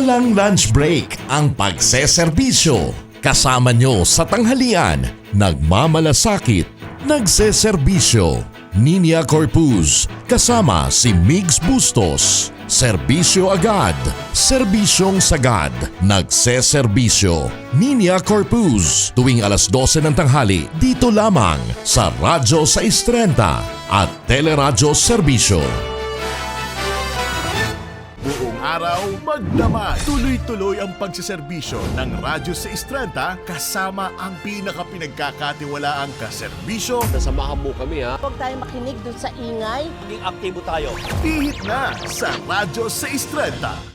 Walang lunch break ang pagseserbisyo. Kasama nyo sa tanghalian, nagmamalasakit, nagseserbisyo. Nina Corpus, kasama si Migs Bustos. Serbisyo agad, serbisyong sagad, nagseserbisyo. Nina Corpus, tuwing alas 12 ng tanghali, dito lamang sa Radyo 630 at Teleradyo Serbisyo. Buong araw, magdamag. Tuloy-tuloy ang pagsiservisyo ng Radyo 630 kasama ang pinaka-pinagkakatiwalaang kaserbisyo. Nasamahan mo kami ha. Huwag tayong makinig dun sa ingay. Maging aktibo tayo. Pihit na sa Radyo 630.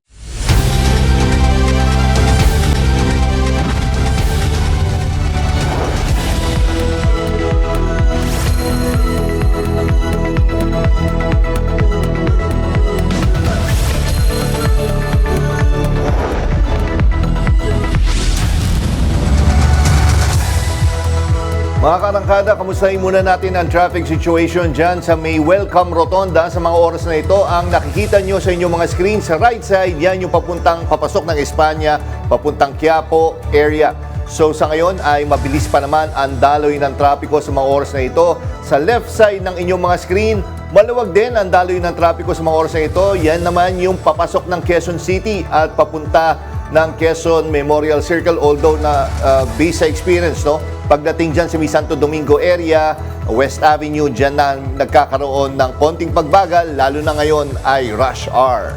Mga karangkada, kamustahin muna natin ang traffic situation dyan sa May Welcome Rotonda. Sa mga oras na ito, ang nakikita nyo sa inyong mga screen sa right side, yan yung papasok ng Espanya, papuntang Quiapo area. So sa ngayon ay mabilis pa naman ang daloy ng trapiko sa mga oras na ito. Sa left side ng inyong mga screen, maluwag din ang daloy ng trapiko sa mga oras na ito. Yan naman yung papasok ng Quezon City at papunta ng Quezon Memorial Circle, although na based sa experience, no? Pagdating dyan sa may Santo Domingo area, West Avenue, dyan na nagkakaroon ng konting pagbagal, lalo na ngayon ay rush hour.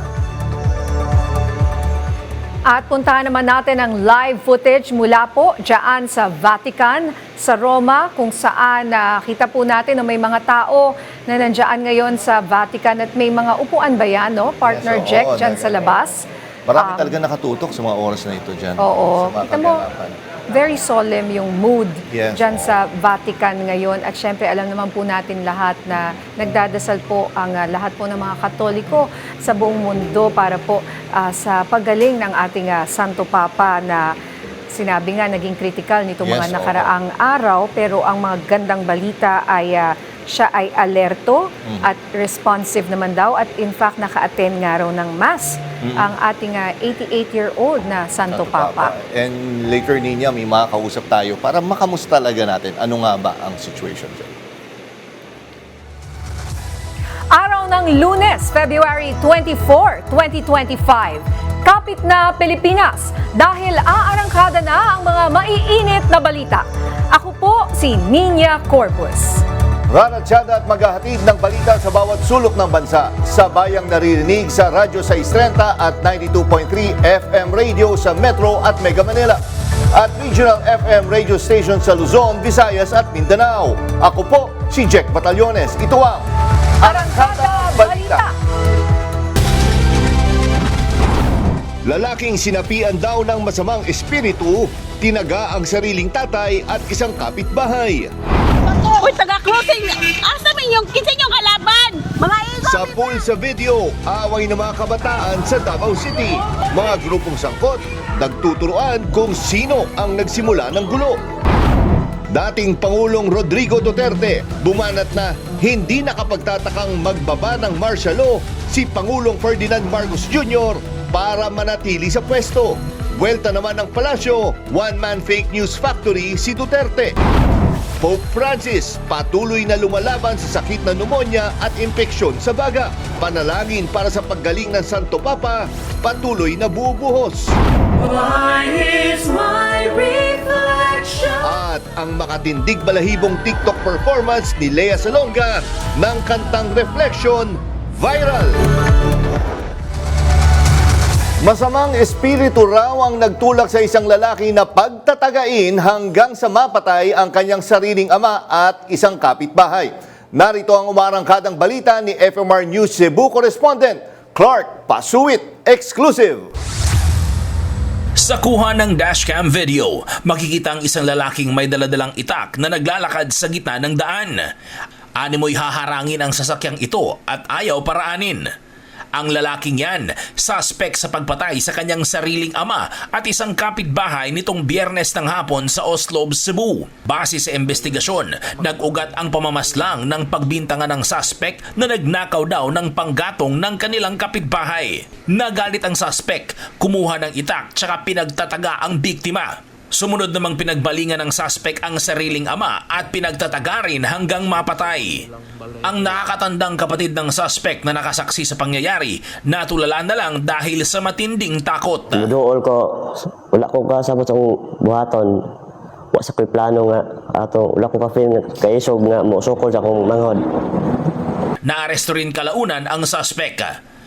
At puntahan naman natin ang live footage mula po dyan sa Vatican, sa Roma, kung saan kita po natin na may mga tao na nandiyan ngayon sa Vatican at may mga upuan ba yan, no? Partner Yes, Jack oo, dyan sa labas. Marami talaga nakatutok sa mga oras na ito dyan. Oo. Sa mga Kita mo, kaganapan. very solemn yung mood Yes, dyan oo. sa Vatican ngayon. At syempre, alam naman po natin lahat na nagdadasal po ang lahat po ng mga Katoliko sa buong mundo para po sa paggaling ng ating Santo Papa na sinabi nga naging critical nito Yes, mga oo. nakaraang araw. Pero ang mga gandang balita ay siya ay alerto at responsive naman daw. At in fact, naka-attend nga raw ng Mass ang ating 88-year-old na Santo Papa. And later niya, may makakausap tayo para makamusta talaga natin ano nga ba ang situation dyan. Araw ng Lunes, February 24, 2025. Kapit na Pilipinas dahil aarangkada na ang mga maiinit na balita. Ako po si Nina Corpus. Rana Tiyada at maghahatid ng balita sa bawat sulok ng bansa. Sa bayang naririnig sa Radyo 630 at 92.3 FM radio sa Metro at Mega Manila. At Regional FM radio station sa Luzon, Visayas at Mindanao. Ako po si Jack Batallones. Ito ang Arangkada Balita. Lalaking sinapian daw ng masamang espiritu, tinaga ang sariling tatay at isang kapitbahay. Uy, taga-closing! Asa mo yung kinsa yung kalaban? Mga igo! Sa pool sa video, away ng mga kabataan sa Davao City. Mga grupong sangkot, nagtuturoan kung sino ang nagsimula ng gulo. Dating Pangulong Rodrigo Duterte, bumanat na hindi nakapagtatakang magbaba ng martial law si Pangulong Ferdinand Marcos Jr. para manatili sa pwesto. Buwelta naman ng palasyo, one-man fake news factory si Duterte. Pope Francis, patuloy na lumalaban sa sakit na pneumonia at impeksyon sa baga. Panalangin para sa paggaling ng Santo Papa, patuloy na bubuhos. At ang makatindig balahibong TikTok performance ni Lea Salonga ng kantang Reflection, viral. Masamang espiritu raw ang nagtulak sa isang lalaki na pagtatagain hanggang sa mapatay ang kanyang sariling ama at isang kapitbahay. Narito ang umarangkadang balita ni FMR News Cebu correspondent Clark Pasuit, exclusive. Sa kuha ng dashcam video, makikita ang isang lalaking may daladalang itak na naglalakad sa gitna ng daan. Animoy haharangin ang sasakyang ito at ayaw paraanin. Ang lalaking yan, suspect sa pagpatay sa kanyang sariling ama at isang kapitbahay nitong Biyernes ng hapon sa Oslo, Cebu. Base sa investigasyon, nag-ugat ang pamamaslang ng pagbintangan ng suspect na nagnakaw daw ng panggatong ng kanilang kapitbahay. Nagalit ang suspect, kumuha ng itak tsaka pinagtataga ang biktima. Sumunod namang pinagbalingan ng suspect ang sariling ama at pinagtataga rin hanggang mapatay. Ang nakakatandang kapatid ng suspect na nakasaksi sa pangyayari, natulala na lang dahil sa matinding takot. Muduol ko, wala ko kasabot sa buhaton. Wala sa ko'y plano nga. Ato, wala ko ka-feel nga kaisog nga mo sukol sa akong manghod. Naaresto rin kalaunan ang suspect.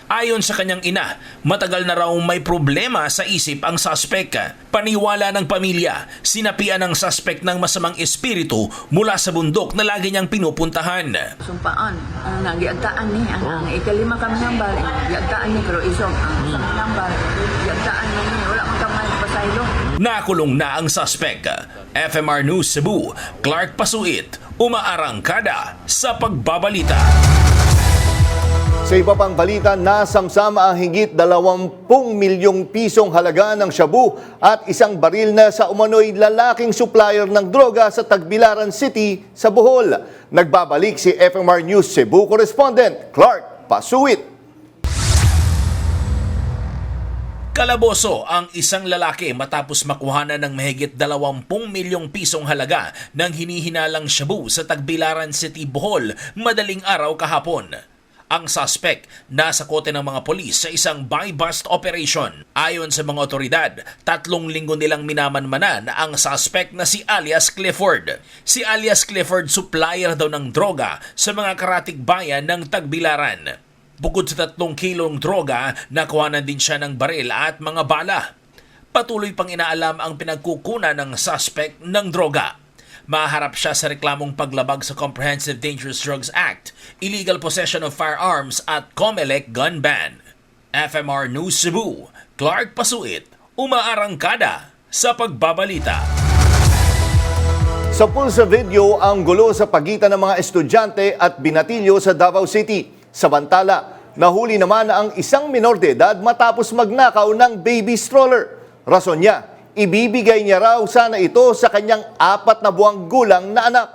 Ayon sa kanyang ina, matagal na raw may problema sa isip ang suspect. Paniwala ng pamilya, sinapian ng suspect ng masamang espiritu mula sa bundok na lagi niyang pinupuntahan. Sumpaan, ang nagyagtaan ni, ang ikalima kami ng bal, nagyagtaan ni, pero isong, ang isang ng bal, nagyagtaan ni, wala mong kamay, pasaylo. Nakulong na ang suspect. FMR News Cebu, Clark Pasuit, umaarangkada sa pagbabalita. Sa iba pang balita, nasamsama ang higit 20 milyong pisong halaga ng shabu at isang baril na sa umano'y lalaking supplier ng droga sa Tagbilaran City sa Bohol. Nagbabalik si FMR News Cebu correspondent Clark Pasuit. Kalaboso ang isang lalaki matapos makuhanan ng mahigit 20 milyong pisong halaga ng hinihinalang shabu sa Tagbilaran City, Bohol madaling araw kahapon. Ang suspect nasa kote ng mga polis sa isang buy-bust operation. Ayon sa mga otoridad, 3 linggo nilang minamanmanan ang suspect na si alias Clifford. Si alias Clifford supplier daw ng droga sa mga karatig bayan ng Tagbilaran. Bukod sa 3 kilong droga, nakuhanan din siya ng baril at mga bala. Patuloy pang inaalam ang pinagkukunan ng suspect ng droga. Maharap siya sa reklamong paglabag sa Comprehensive Dangerous Drugs Act, illegal possession of firearms at COMELEC gun ban. FMR News Cebu, Clark Pasuit, umaarangkada sa pagbabalita. Sa pulsa video ang gulo sa pagitan ng mga estudyante at binatilyo sa Davao City. Samantala, nahuli naman ang isang minor de edad matapos magnakaw ng baby stroller. Rason niya, ibibigay niya raw sana ito sa kanyang 4 na buwang gulang na anak.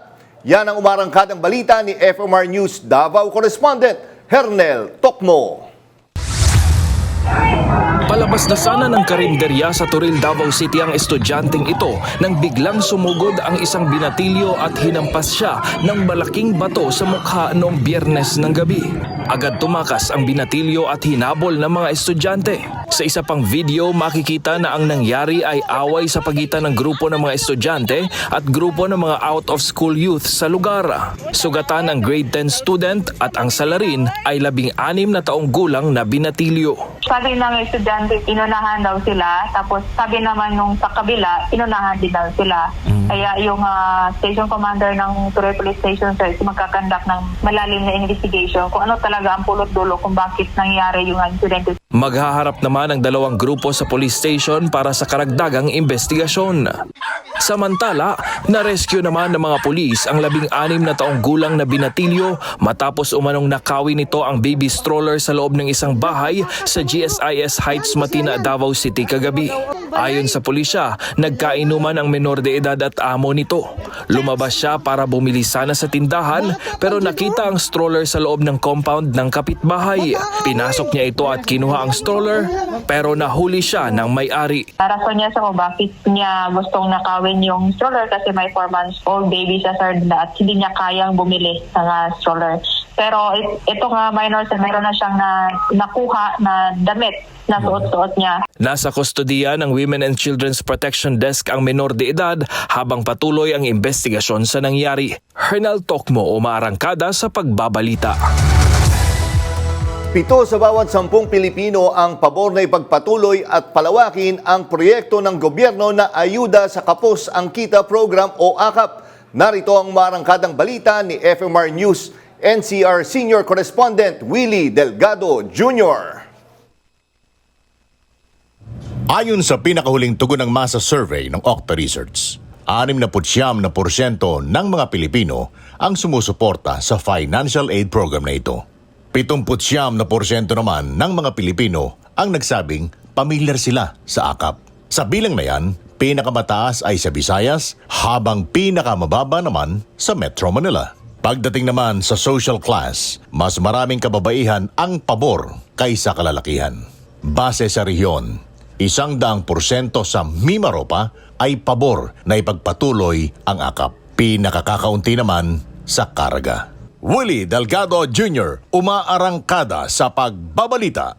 Yan ang umarangkadang balita ni FMR News Davao correspondent Hernel Tokmo. Palabas na sana ng karinderya sa Turil, Davao City ang estudyanteng ito nang biglang sumugod ang isang binatilyo at hinampas siya ng malaking bato sa mukha noong Biyernes ng gabi. Agad tumakas ang binatilyo at hinabol ng mga estudyante. Sa isa pang video, makikita na ang nangyari ay away sa pagitan ng grupo ng mga estudyante at grupo ng mga out-of-school youth sa lugar. Sugatan ang grade 10 student at ang salarin ay 16 na taong gulang na binatilyo. Sabi ng estudyante, inunahan daw sila. Tapos sabi naman nung sa kabila, inunahan din daw sila. Kaya yung station commander ng Turil Police Station, sir, magkakandak ng malalim na investigation kung ano talaga ang pulot-dulo kung bakit nangyari yung incident. Maghaharap naman ang 2 grupo sa police station para sa karagdagang investigasyon. Samantala, na-rescue naman ng mga pulis ang 16 na taong gulang na binatilyo matapos umanong nakawin nito ang baby stroller sa loob ng isang bahay sa GSIS Heights, Matina, Davao City kagabi. Ayon sa pulisya, nagkainuman ang menor de edad at amo nito. Lumabas siya para bumili sana sa tindahan pero nakita ang stroller sa loob ng compound ng kapitbahay. Pinasok niya ito at kinuha ang stroller pero nahuli siya ng may-ari. Rason niya sa bakit niya gustong nakawin yung stroller kasi may 4 months old baby siya, sir, at hindi niya kayang bumili ng stroller. Pero ito nga minor, meron na siyang nakuha na damit na suot-suot niya. Nasa kustodiya ng Women and Children's Protection Desk ang menor de edad habang patuloy ang investigasyon sa nangyari. Hernel Tokmo, umaarangkada sa pagbabalita. 7 sa bawat 10 Pilipino ang pabor na ipagpatuloy at palawakin ang proyekto ng gobyerno na Ayuda sa Kapos ang Kita Program o AKAP. Narito ang marangkadang balita ni FMR News NCR Senior Correspondent Willie Delgado Jr. Ayon sa pinakahuling tugon ng masa survey ng Octa Research, 69% ng mga Pilipino ang sumusuporta sa financial aid program na ito. 79% naman ng mga Pilipino ang nagsabing pamilyar sila sa AKAP. Sa bilang na yan, pinakamataas ay sa Visayas habang pinakamababa naman sa Metro Manila. Pagdating naman sa social class, mas maraming kababaihan ang pabor kaysa kalalakihan. Base sa rehiyon, 100% sa Mimaropa ay pabor na ipagpatuloy ang AKAP. Pinakakakaunti naman sa Caraga. Willie Delgado Jr. umaarangkada sa pagbabalita.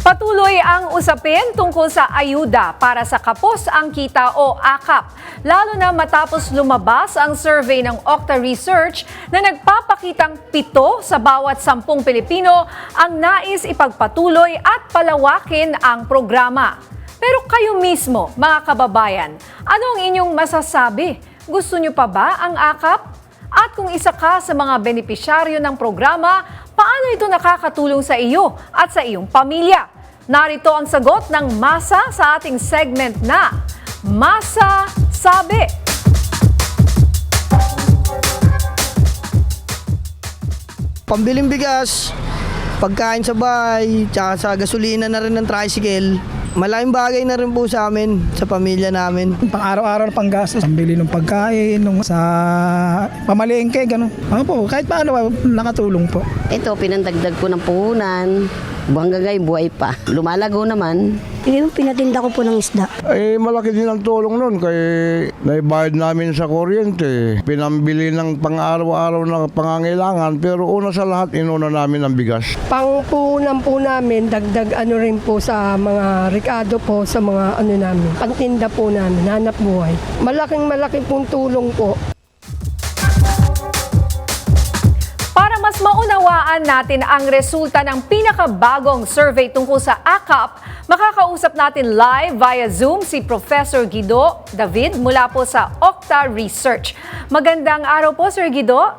Patuloy ang usapin tungkol sa ayuda para sa Kapos ang Kita o AKAP, lalo na matapos lumabas ang survey ng Okta Research na nagpapakitang 7 sa bawat 10 Pilipino ang nais ipagpatuloy at palawakin ang programa. Pero kayo mismo, mga kababayan, ano ang inyong masasabi? Gusto nyo pa ba ang AKAP? At kung isa ka sa mga benepisyaryo ng programa, paano ito nakakatulong sa iyo at sa iyong pamilya? Narito ang sagot ng Masa sa ating segment na Masa Sabi. Pambiling bigas, pagkain sa bahay, tsaka sa gasolina na rin ng tricycle. Malaking bagay na rin po sa amin, sa pamilya namin. Pang-araw-araw na panggastos, pambili ng pagkain, sa pamalengke, gano'n. Po, kahit paano, nakatulong po. Ito, pinandagdag ko ng puhunan. Buwang gagay, buhay pa. Lumalago naman. Pinatinda ko po ng isda. Eh, malaki din ang tulong nun kay naibayad namin sa kuryente. Pinambili ng pang-araw-araw na pangangailangan, pero una sa lahat, inuna namin ang bigas. Pangpuhunan po namin, dagdag ano rin po sa mga rekado po, sa mga ano namin. Pantinda po namin, hanap buhay. Malaki pong tulong po. Para mas maunawaan natin ang resulta ng pinakabagong survey tungkol sa AKAP, makakausap natin live via Zoom si Professor Guido David mula po sa Okta Research. Magandang araw po, Sir Guido.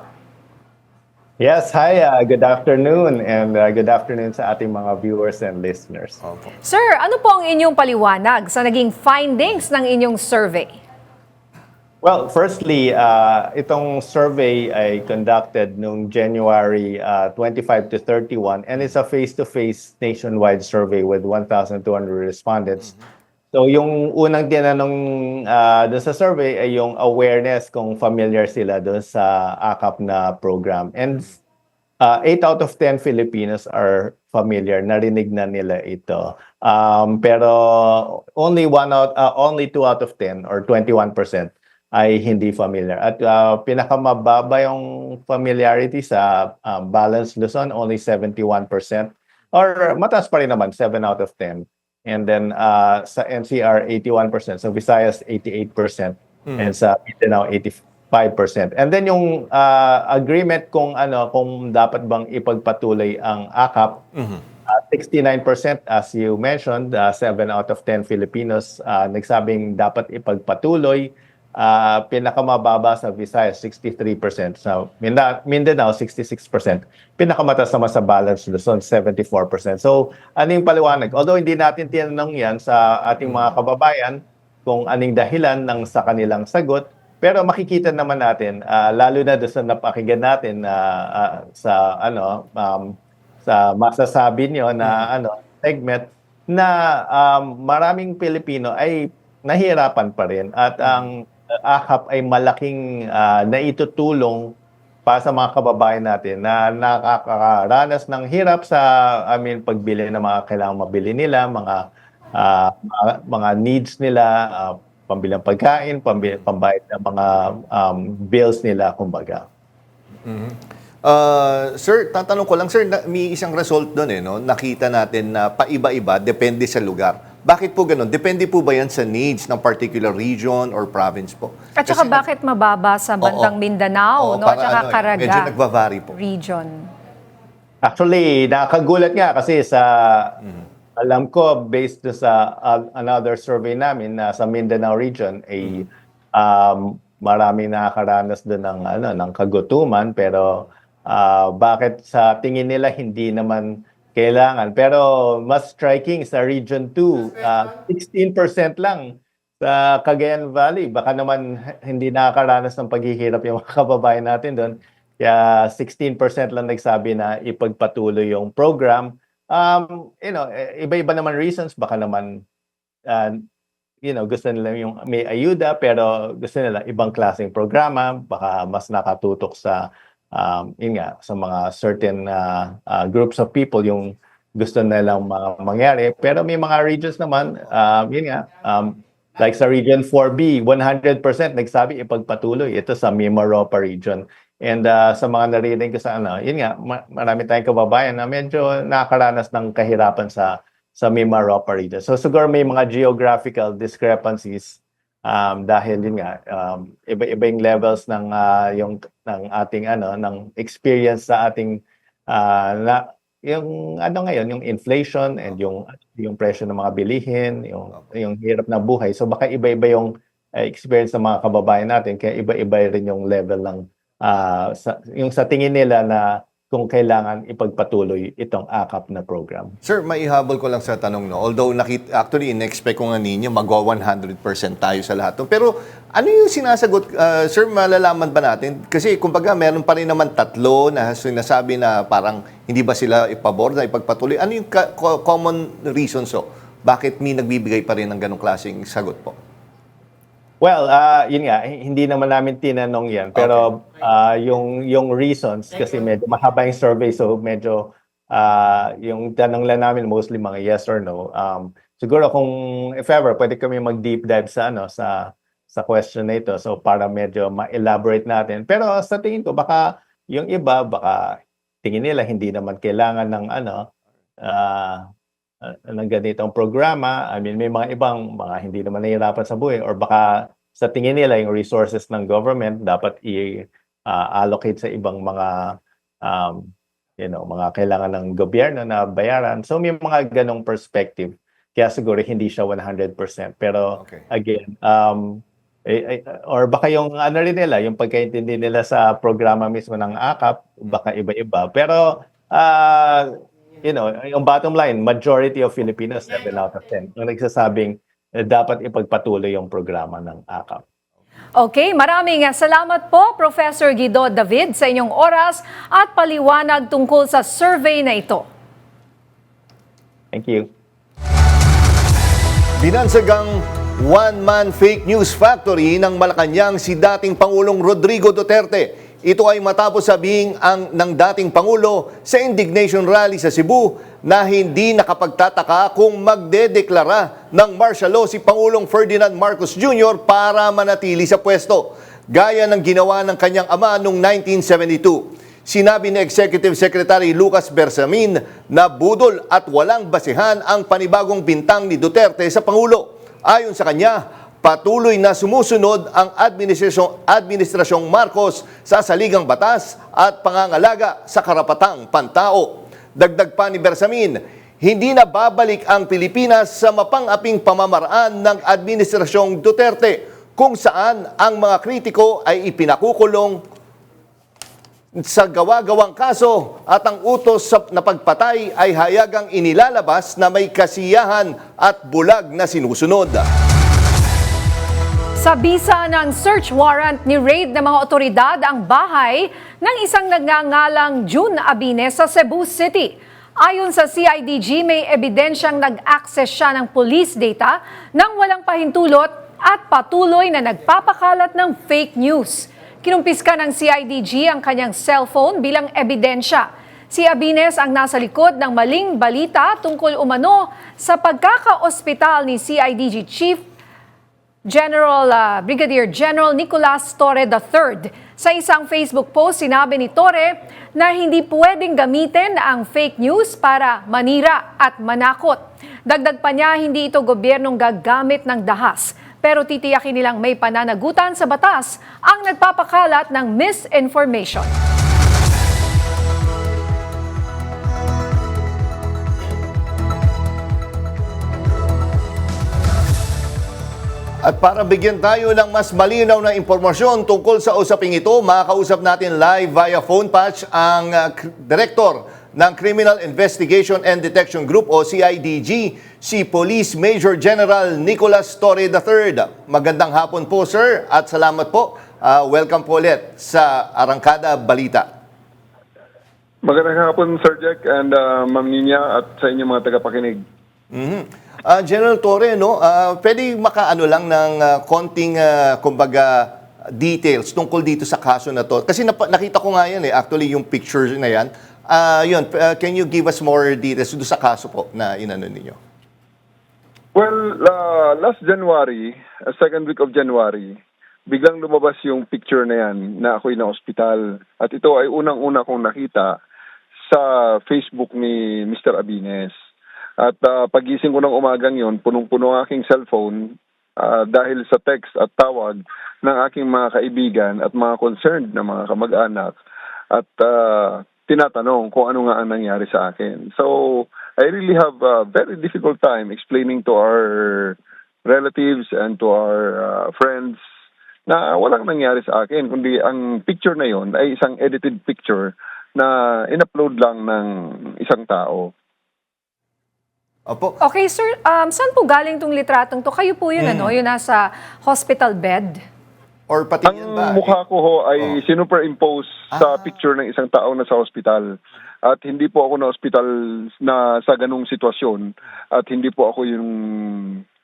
Yes, hi. Good afternoon and good afternoon sa ating mga viewers and listeners. Sir, ano po ang inyong paliwanag sa naging findings ng inyong survey? Well, firstly, itong survey ay conducted noong January 25 to 31 and it's a face-to-face nationwide survey with 1,200 respondents. So yung unang tinanong doon sa survey ay yung awareness kung familiar sila doon sa AKAP na program. And 8 out of 10 Filipinos are familiar, narinig na nila ito. Pero only 2 out of 10 or 21% ay hindi familiar. At pinakamababa yung familiarity sa Balance Luzon, only 71%. Or mataas pa rin naman, 7 out of 10. And then sa NCR, 81%. Sa Visayas, 88%. And sa Mindanao, 85%. And then yung agreement kung dapat bang ipagpatuloy ang AKAP, 69%, as you mentioned, 7 out of 10 Filipinos nagsabing dapat ipagpatuloy. Pinakamababa sa Visayas, 63%. Sa Mindanao, 66%. Pinakamataas naman sa Balance Luzon, 74%. So, ano yung paliwanag? Although hindi natin tinanong yan sa ating mga kababayan kung anong dahilan ng sa kanilang sagot, pero makikita naman natin, lalo na doon sa napakinggan natin sa masasabi nyo na segment, na maraming Pilipino ay nahihirapan pa rin at ang AKAP ay malaking naitutulong para sa mga kababayan natin na nakakaranas ng hirap sa pagbili ng mga kailangang mabili nila, mga needs nila, pambilang pagkain, pambayad ng mga bills nila, kumbaga. Sir, tatanong ko lang, sir, may isang result doon no? Nakita natin na paiba-iba, depende sa lugar. Bakit po ganun? Depende po ba yan sa needs ng particular region or province po? At saka bakit mababa sa bandang Mindanao, no? At saka Caraga medyo nagbavari po. region? Actually, nakakagulat nga kasi sa alam ko, based sa another survey namin na sa Mindanao region, ay maraming nakakaranas doon ng kagutuman, pero bakit sa tingin nila hindi naman kailangan. Pero mas striking sa Region 2, 16% lang sa Cagayan Valley. Baka naman hindi nakakaranas ng paghihirap yung mga kababayan natin doon. Kaya 16% lang nagsabi na ipagpatuloy yung program. Iba-iba naman reasons. Baka naman, gusto nila yung may ayuda, pero gusto nila ibang klaseng programa. Baka mas nakatutok sa, sa mga certain groups of people yung gusto nilang mangyari. Pero may mga regions naman, like sa Region 4B, 100% nagsabi ipagpatuloy. Ito sa Mimaropa region. And sa mga narinig ko sa marami tayong kababayan na medyo nakakaranas ng kahirapan sa Mimaropa region. So siguro may mga geographical discrepancies dahil iba-iba yung levels ng ating ng experience sa ating yung inflation and yung presyo ng mga bilihin, yung hirap na buhay. So baka iba-iba yung experience ng mga kababayan natin, kaya iba-iba rin yung level ng yung sa tingin nila na kung kailangan ipagpatuloy itong AKAP na program. Sir, maihabol ko lang sa tanong, no? Although actually in-expect ko nga ninyo magwa 100% tayo sa lahat. Pero ano yung sinasagot, sir, malalaman ba natin? Kasi kumbaga meron pa rin naman tatlo na sinasabi na parang hindi ba sila ipabor na ipagpatuloy. Ano yung common reasons bakit may nagbibigay pa rin ng ganong klaseng sagot po? Well, hindi naman namin tinanong yan. Pero yung reasons, kasi medyo mahaba yung survey, so medyo yung tanong lang namin mostly mga yes or no. Siguro kung if ever, pwede kami mag-deep dive sa question na ito. So para medyo ma-elaborate natin. Pero sa tingin ko, baka yung iba, baka tingin nila hindi naman kailangan ng ng ganitong programa. I mean, may mga ibang mga hindi naman nahihirapan sa buhay, or baka sa tingin nila yung resources ng government dapat i-allocate sa ibang mga mga kailangan ng gobyerno na bayaran. So may mga ganong perspective. Kaya siguro hindi siya 100%. Pero again, or baka yung rin nila, yung pagkaintindi nila sa programa mismo ng AKAP, baka iba-iba. Pero yung bottom line, majority of Filipinos, 7 out of 10, yung nagsasabing dapat ipagpatuloy yung programa ng AKAP. Okay, maraming salamat po, Professor Guido David, sa inyong oras at paliwanag tungkol sa survey na ito. Thank you. Binansagang one-man fake news factory ng Malacanang si dating Pangulong Rodrigo Duterte. Ito ay matapos sabihin ng dating Pangulo sa indignation rally sa Cebu na hindi nakapagtataka kung magdedeklara ng martial law si Pangulong Ferdinand Marcos Jr. para manatili sa pwesto, gaya ng ginawa ng kanyang ama noong 1972. Sinabi ni Executive Secretary Lucas Bersamin na budol at walang basehan ang panibagong bintang ni Duterte sa Pangulo. Ayon sa kanya, patuloy na sumusunod ang Administrasyong Marcos sa saligang batas at pangangalaga sa karapatang pantao. Dagdag pa ni Bersamin, hindi na babalik ang Pilipinas sa mapang-aping pamamaraan ng Administrasyong Duterte, kung saan ang mga kritiko ay ipinakukulong sa gawa-gawang kaso at ang utos na pagpatay ay hayagang inilalabas na may kasiyahan at bulag na sinusunod. Sa bisa ng search warrant, ni-raid ng mga otoridad ang bahay ng isang nagngangalang June Abines sa Cebu City. Ayon sa CIDG, may ebidensyang nag-access siya ng police data nang walang pahintulot at patuloy na nagpapakalat ng fake news. Kinumpiska ng CIDG ang kanyang cellphone bilang ebidensya. Si Abines ang nasa likod ng maling balita tungkol umano sa pagkaka-ospital ni CIDG Chief Brigadier General Nicolas Torre III. Sa isang Facebook post, sinabi ni Torre na hindi pwedeng gamitin ang fake news para manira at manakot. Dagdag pa niya, hindi ito gobyernong gagamit ng dahas, pero titiyakin nilang may pananagutan sa batas ang nagpapakalat ng misinformation. At para bigyan tayo ng mas malinaw na impormasyon tungkol sa usaping ito, makakausap natin live via phone patch ang Director ng Criminal Investigation and Detection Group o CIDG, si Police Major General Nicolas Torre III. Magandang hapon po, sir, at salamat po. Welcome po ulit sa Arangkada Balita. Magandang hapon, Sir Jack, and Ma'am Nina, at sa inyong mga tagapakinig. General Torre, no, pwede makaano lang ng konting, kumbaga, details tungkol dito sa kaso na to? Kasi nakita ko nga yan actually yung pictures na yan. Can you give us more details doon sa kaso po na inano ninyo? Well, last January, second week of January, biglang lumabas yung picture na yan na ako'y na ospital. At ito ay unang-una kong nakita sa Facebook ni Mr. Abines. At pagising ko ng umagang yon, punong-puno ang aking cellphone dahil sa text at tawag ng aking mga kaibigan at mga concerned na mga kamag-anak at tinatanong kung ano nga ang nangyari sa akin. So, I really have a very difficult time explaining to our relatives and to our friends na walang nangyari sa akin, kundi ang picture na yon ay isang edited picture na in-upload lang ng isang tao. Opo. Okay, sir, saan po galing tong litratong to? Kayo po yun, ano? Yung nasa hospital bed? Or pati yan ba? Ang mukha ko ho ay sinuperimpose sa picture ng isang tao na sa ospital. At hindi po ako na ospital na sa ganung sitwasyon. At hindi po ako yung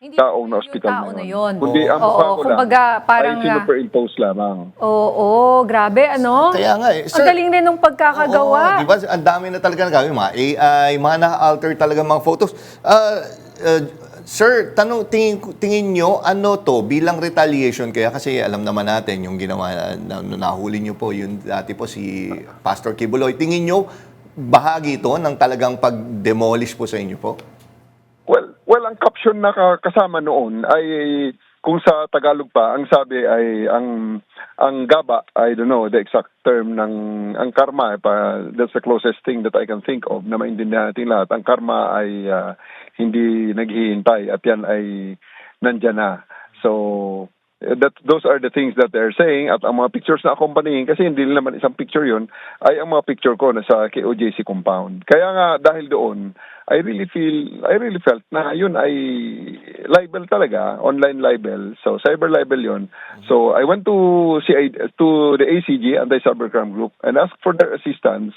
taong na ospital na yun. Kundi ang mukha ko lang parang, ay sinuperimpose lamang. Oo, grabe, ano? Kaya nga Sir, ang galing din ng pagkakagawa. Di ba? Ang dami na talaga nagawin. Mga AI, mga na-alter talaga mga photos. Sir, tingin nyo, ano to, bilang retaliation kaya? Kasi alam naman natin yung ginawa, nahuli nyo po, yung dati po si Pastor Kibuloy. Tingin nyo, bahagi ito ng talagang pag-demolish po sa inyo po? Well, ang caption na kasama noon ay, kung sa Tagalog pa, ang sabi ay, ang gaba, I don't know the exact term ng, ang karma, that's the closest thing that I can think of na maintindihan natin lahat. Ang karma ay hindi naghihintay at yan ay nandyan na. So, those are the things that they're saying at ang mga pictures na accompanying, kasi hindi naman isang picture yun, ay ang mga picture ko na sa KOJC compound. Kaya nga dahil doon, I really felt na yun ay libel talaga, online libel. So cyber libel yun. So I went to the ACG, Anti-Cybercrime Group, and asked for their assistance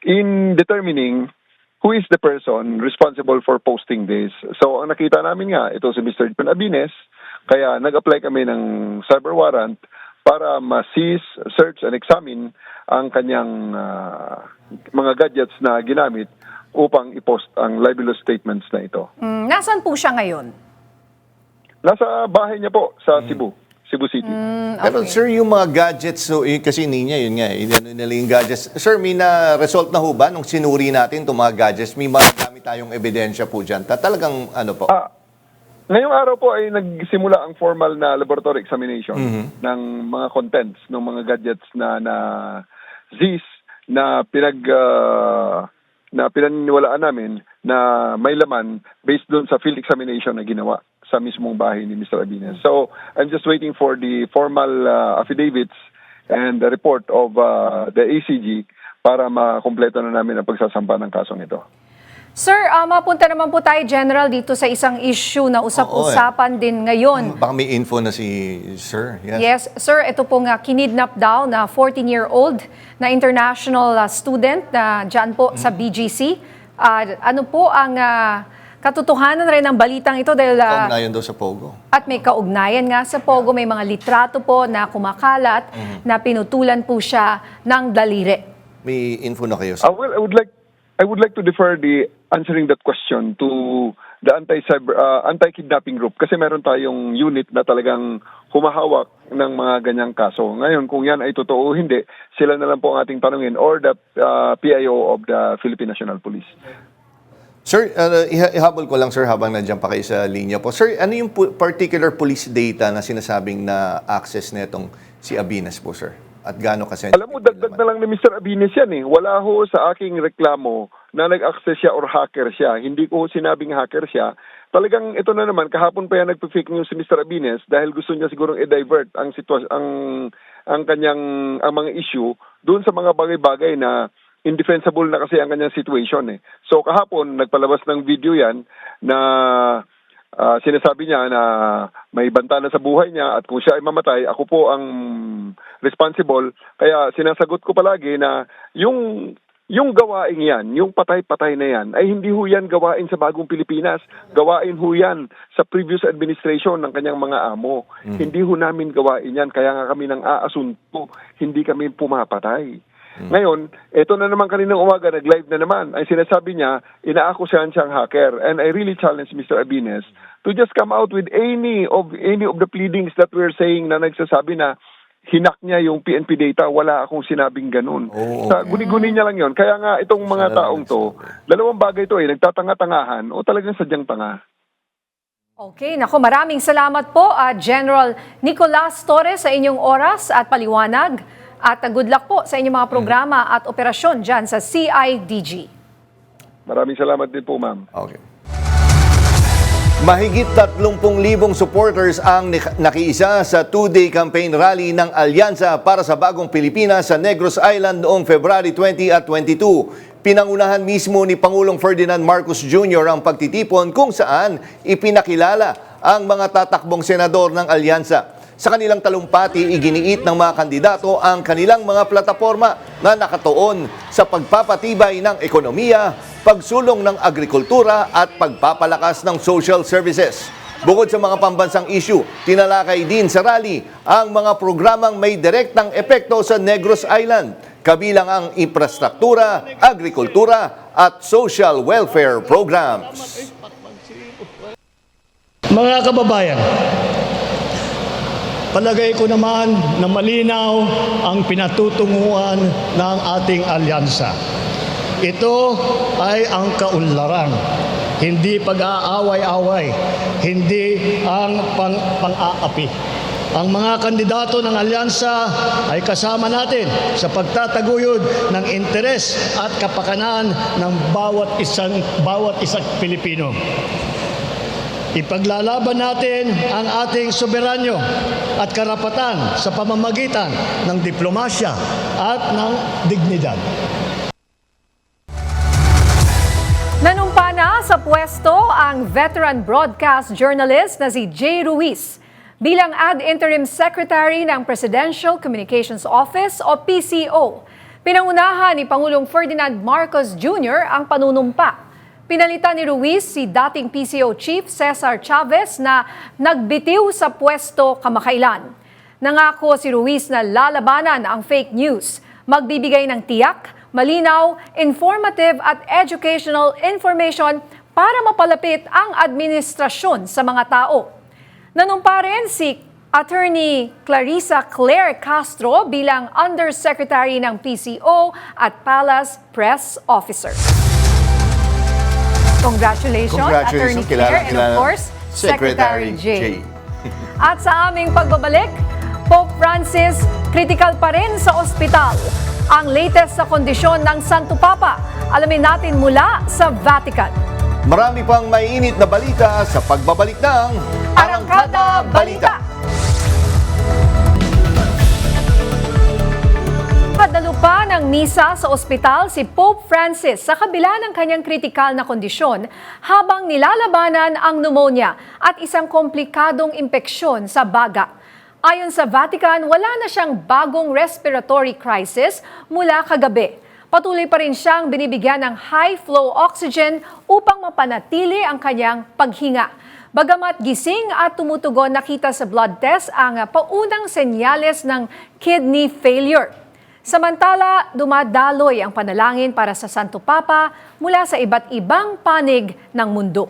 in determining who is the person responsible for posting this. So ang nakita namin nga, ito si Mr. John Abines, kaya nag-apply kami ng cyber warrant para ma-seize, search, and examine ang kanyang mga gadgets na ginamit upang i-post ang libelous statements na ito. Nasaan po siya ngayon? Nasa bahay niya po sa Cebu City. Pero sir, yung mga gadgets, so, kasi niya, yun nga, nila yung gadgets. Sir, may na-result na ho ba nung sinuri natin itong mga gadgets? May marami tayong ebidensya po dyan. Talagang ano po? Ngayong araw po ay nagsimula ang formal na laboratory examination ng mga contents ng mga gadgets na ZIS na pinaniniwalaan namin na may laman based doon sa field examination na ginawa sa mismong bahay ni Mr. Abines. So, I'm just waiting for the formal affidavits and the report of the ACG para makumpleto na namin ang pagsasampa ng kasong ito. Sir, mapunta naman po tayo, General, dito sa isang issue na usap-usapan din ngayon. Baka may info na si Sir. Yes, Sir, ito pong kinidnap daw na 14-year-old na international student na dyan po sa BGC. Ano po ang katotohanan rin ng balitang ito? Dahil kaugnayan daw sa Pogo. At may kaugnayan nga sa Pogo. May mga litrato po na kumakalat na pinutulan po siya ng daliri. May info na kayo, Sir? Well, I would like to defer the answering that question to the anti-kidnapping group kasi meron tayong unit na talagang humahawak ng mga ganyang kaso. Ngayon, kung yan ay totoo o hindi, sila na lang po ang ating tanungin or the PIO of the Philippine National Police. Sir, ihabol ko lang, sir, habang nandiyan pa kayo sa linya po. Sir, ano yung particular police data na sinasabing na access netong si Abines po, sir? At gaano kasi? Alam mo, dagdag na lang ni Mr. Abines yan eh. Wala ho sa aking reklamo na nag-access siya or hacker siya. Hindi ko sinabing hacker siya. Talagang ito na naman, kahapon pa yan nagpa-fake news si Mr. Abines dahil gusto niya sigurong i-divert ang sitwasyon, ang kanyang mga issue doon sa mga bagay-bagay na indefensible na kasi ang kanyang situation eh. So kahapon nagpalabas ng video yan na sinasabi niya na may banta na sa buhay niya at kung siya ay mamatay, ako po ang responsible. Kaya sinasagot ko palagi na yung gawain yan, yung patay-patay na yan, ay hindi ho yan gawain sa bagong Pilipinas. Gawain ho yan sa previous administration ng kanyang mga amo. Hindi ho namin gawain yan. Kaya nga kami nang aasunto, hindi kami pumapatay. Ngayon, ito na naman kaninang umaga, nag-live na naman. Ay sinasabi niya, inaakusahan siyang hacker. And I really challenge Mr. Abines to just come out with any of the pleadings that we're saying na nagsasabi na hinak niya yung PNP data. Wala akong sinabing ganun. Sa guni-guni niya lang yon. Kaya nga itong mga taong to, dalawang bagay to nagtatanga-tangahan o talagang sadyang tanga. Okay, nako, maraming salamat po General Nicolas Torres sa inyong oras at paliwanag. At good luck po sa inyong mga programa at operasyon dyan sa CIDG. Maraming salamat din po, ma'am. Okay. Mahigit 30,000 supporters ang nakiisa sa 2-day campaign rally ng Alyansa para sa Bagong Pilipinas sa Negros Island noong February 20 at 22. Pinangunahan mismo ni Pangulong Ferdinand Marcos Jr. ang pagtitipon kung saan ipinakilala ang mga tatakbong senador ng Alyansa. Sa kanilang talumpati, iginiit ng mga kandidato ang kanilang mga plataporma na nakatuon sa pagpapatibay ng ekonomiya, pagsulong ng agrikultura at pagpapalakas ng social services. Bukod sa mga pambansang issue, tinalakay din sa rally ang mga programang may direktang epekto sa Negros Island, kabilang ang infrastruktura, agrikultura at social welfare programs. Mga kababayan, palagay ko naman na malinaw ang pinatutunguhan ng ating alyansa. Ito ay ang kaunlaran, hindi pag-aaway-away, hindi ang pang-aapi. Ang mga kandidato ng alyansa ay kasama natin sa pagtataguyod ng interes at kapakanan ng bawat isang Pilipino. Ipaglalaban natin ang ating soberanyo at karapatan sa pamamagitan ng diplomasya at ng dignidad. Nanumpa na sa pwesto ang veteran broadcast journalist na si Jay Ruiz bilang ad interim secretary ng Presidential Communications Office o PCO. Pinangunahan ni Pangulong Ferdinand Marcos Jr. ang panunumpa. Pinalitan ni Ruiz si dating PCO Chief Cesar Chavez na nagbitiw sa pwesto kamakailan. Nangako si Ruiz na lalabanan ang fake news, magbibigay ng tiyak, malinaw, informative at educational information para mapalapit ang administrasyon sa mga tao. Nanumpa rin si Attorney Clarissa Claire Castro bilang Undersecretary ng PCO at Palace Press Officer. Congratulations, Attorney Claire, and of course, Secretary Jay. At sa aming pagbabalik, Pope Francis, critical pa rin sa ospital. Ang latest sa kondisyon ng Santo Papa, alamin natin mula sa Vatican. Marami pang mainit na balita sa pagbabalik ng Arangkada Balita. Padalo pa ng misa sa ospital si Pope Francis sa kabila ng kanyang kritikal na kondisyon habang nilalabanan ang pneumonia at isang komplikadong impeksyon sa baga. Ayon sa Vatican, wala na siyang bagong respiratory crisis mula kagabi. Patuloy pa rin siyang binibigyan ng high-flow oxygen upang mapanatili ang kanyang paghinga. Bagamat gising at tumutugon, nakita sa blood test ang paunang senyales ng kidney failure. Samantala, dumadaloy ang panalangin para sa Santo Papa mula sa iba't ibang panig ng mundo.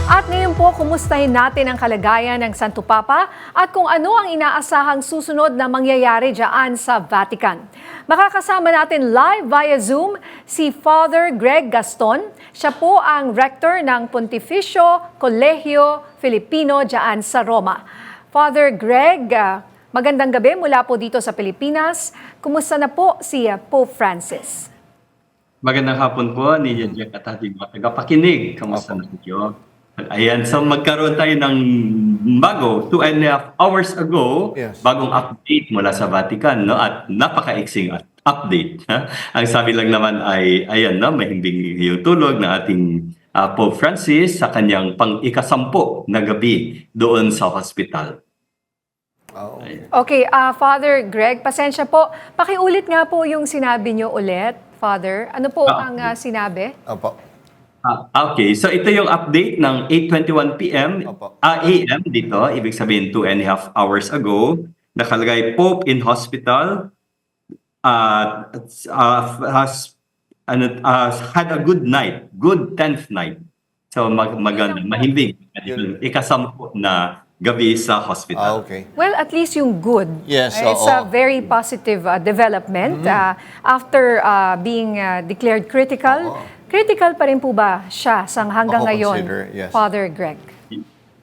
At ngayon po, kumustahin natin ang kalagayan ng Santo Papa at kung ano ang inaasahang susunod na mangyayari dyan sa Vatican. Makakasama natin live via Zoom si Father Greg Gaston. Siya po ang rector ng Pontificio Colegio Filipino dyan sa Roma. Father Greg, magandang gabi mula po dito sa Pilipinas. Kumusta na po si Pope Francis? Magandang hapon po, Nidia Jack at ating mga tagapakinig. Kamusta na po? Ayan, so magkaroon tayo ng bago, 2.5 hours ago, bagong update mula sa Vatican, no? At napakaiksing update. Ang sabi lang naman ay, ayan na, mahimbing yung tulog ng ating Pope Francis sa kanyang pang-ikasampu na gabi doon sa hospital. Okay, Father Greg, pasensya po. Pakiulit nga po yung sinabi nyo ulit, Father. Ano po ang sinabi? Opo. Okay, so ito yung update ng 8:21 p.m. AM dito, ibig sabihin 2.5 hours ago. Nakalagay Pope in hospital, had a good night, good 10th night. So maganda, mahimbing. Ikasampu na gabi sa hospital. Okay. Well, at least yung good. Yes, It's a very positive development. After being declared critical, critical pa rin po ba siya hanggang ngayon, yes. Father Greg?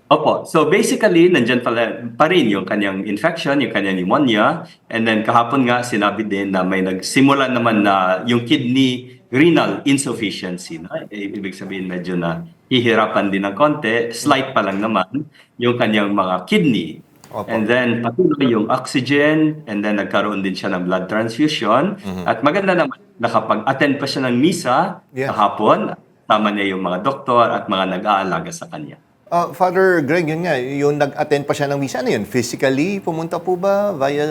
Opo. So basically, nandyan pa rin yung kanyang infection, yung kanyang pneumonia. And then kahapon nga, sinabi din na may nagsimula naman na yung kidney renal insufficiency. Ibig sabihin, medyo na hihirapan din ng konti. Slight pa lang naman yung kanyang mga kidney. Opo. And then patuloy yung oxygen, and then nagkaroon din siya ng blood transfusion. At maganda naman, nakapag-attend pa siya ng misa kahapon. Tama niya yung mga doktor at mga nag-aalaga sa kanya. Father Greg, yun nga, yung nag-attend pa siya ng misa, ano yun? Physically, pumunta po ba? Via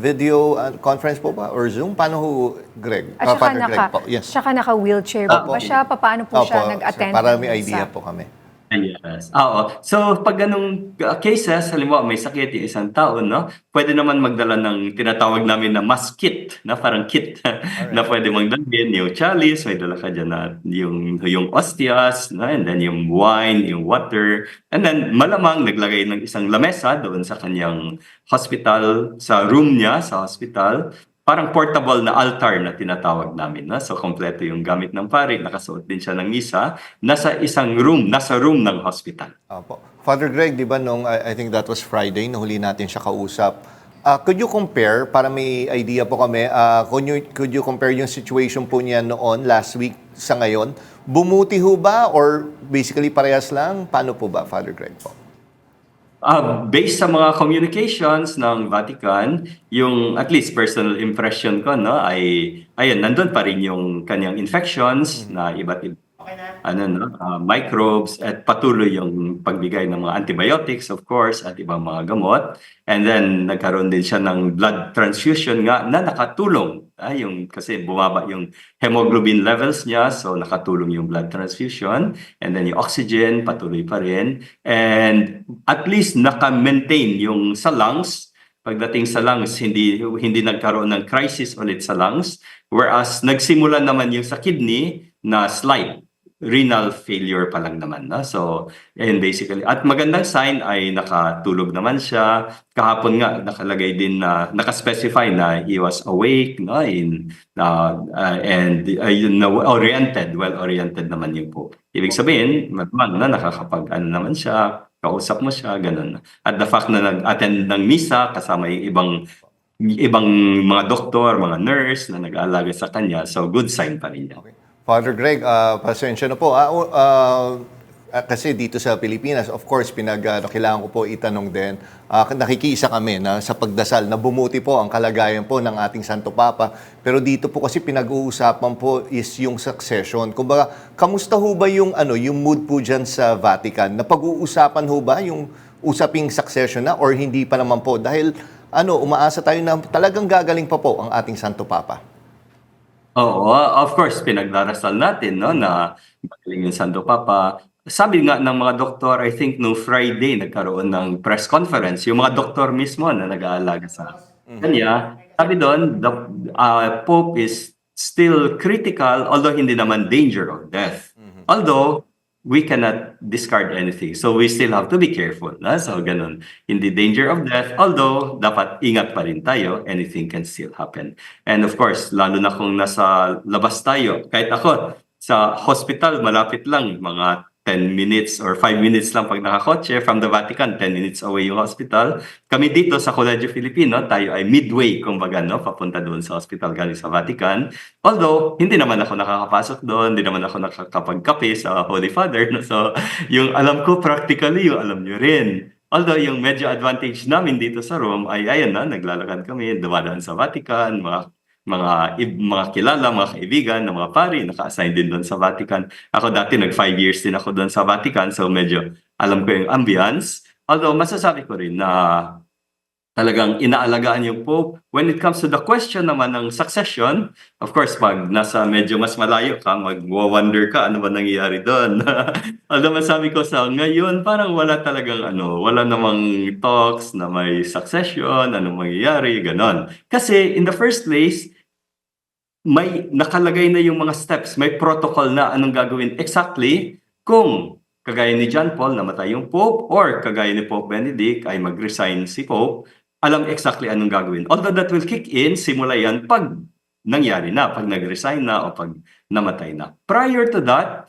video conference po ba? Or Zoom? Paano ho, Greg? At saka Father Greg po. Yes. naka-wheelchair po ba siya? Paano po siya nag-attend? Para ng may misa? idea po kami. Yes. Oo. So, pag ganung cases, halimbawa may sakit yung isang tao, no? Pwede naman magdala ng tinatawag namin na mass kit, na parang kit na pwede magdalhin. Yung chalice, may dala ka dyan na yung ostias, no? And then yung wine, yung water. And then malamang naglagay ng isang lamesa doon sa kanyang hospital, sa room niya sa hospital. Parang portable na altar na tinatawag namin. No? So, kompleto yung gamit ng pari. Nakasuot din siya ng misa. Nasa room ng hospital. Opo. Father Greg, di ba nung, I think that was Friday, nahuli natin siya kausap. Could you compare, para may idea po kami, could you compare yung situation po niya noon, last week, sa ngayon? Bumuti ho ba? Or basically parehas lang? Paano po ba, Father Greg po? Based sa mga communications ng Vatican, yung at least personal impression ko, no, ay ayun, nandun pa rin yung kanyang infections na iba't ibang microbes, at patuloy yung pagbigay ng mga antibiotics, of course, at ibang mga gamot. And then nagkaroon din siya ng blood transfusion nga na nakatulong. Kasi bumaba yung hemoglobin levels niya, so nakatulong yung blood transfusion. And then yung oxygen, patuloy pa rin. And at least naka-maintain yung sa lungs. Pagdating sa lungs, hindi nagkaroon ng crisis ulit sa lungs. Whereas nagsimula naman yung sa kidney na slight renal failure pa lang naman. No? So, and basically, at magandang sign ay nakatulog naman siya. Kahapon nga, nakalagay din na, nakaspecify na he was awake, no? Well-oriented naman yung po. Ibig sabihin, na nakakapag-ano naman siya, kausap mo siya, ganun. At the fact na nag-attend ng misa, kasama yung ibang mga doktor, mga nurse na nag-aalaga sa kanya. So, good sign pa rin yan. Okay. Father Greg, pasensya na po. Kasi dito sa Pilipinas, of course, kailangan ko po itanong din, nakikiisa kami na sa pagdasal na bumuti po ang kalagayan po ng ating Santo Papa. Pero dito po kasi pinag-uusapan po is yung succession. Kumbaga, kamusta ho ba yung mood po dyan sa Vatican? Napag-uusapan ho ba yung usaping succession na or hindi pa naman po? Dahil umaasa tayo na talagang gagaling pa po ang ating Santo Papa. Oo, of course, pinagdarasal natin, no, na magaling yung Santo Papa. Sabi nga ng mga doktor, I think no Friday nagkaroon ng press conference, yung mga doktor mismo na nag-aalaga sa kanya. Sabi doon, the Pope is still critical, although hindi naman danger of death. Although, we cannot discard anything. So we still have to be careful. Na? So ganun. Hindi danger of death, although dapat ingat pa rin tayo. Anything can still happen. And of course, lalo na kung nasa labas tayo. Kahit ako, sa hospital, malapit lang. Mga 10 minutes or 5 minutes lang pag nakakotse from the Vatican, 10 minutes away yung hospital. Kami dito sa Colegio Filipino, tayo ay midway, kumbaga, no, papunta doon sa hospital galing sa Vatican. Although, hindi naman ako nakakapasok doon, hindi naman ako nakakapagkape sa Holy Father. No? So, yung alam ko practically, yung alam nyo rin. Although, yung medyo advantage namin dito sa Rome ay, ayan na, naglalakad kami, dumadaan sa Vatican, mga kilala, mga kaibigan, na mga pari, naka-assign din doon sa Vatican. Ako dati, 5 years din ako doon sa Vatican, so medyo alam ko yung ambience. Although, masasabi ko rin na talagang inaalagaan yung Pope. When it comes to the question naman ng succession, of course, pag nasa medyo mas malayo ka, mag-wonder ka, ano ba nangyayari doon? Although masabi ko sa ngayon, parang wala talagang wala namang talks na may succession, anong mangyayari, ganon. Kasi in the first place, may nakalagay na yung mga steps, may protocol na anong gagawin exactly kung kagaya ni John Paul, namatay yung Pope, or kagaya ni Pope Benedict, ay mag-resign si Pope, alam exactly anong gagawin. Although that will kick in, simula yan pag nangyari na, pag nag-resign na o pag namatay na. Prior to that,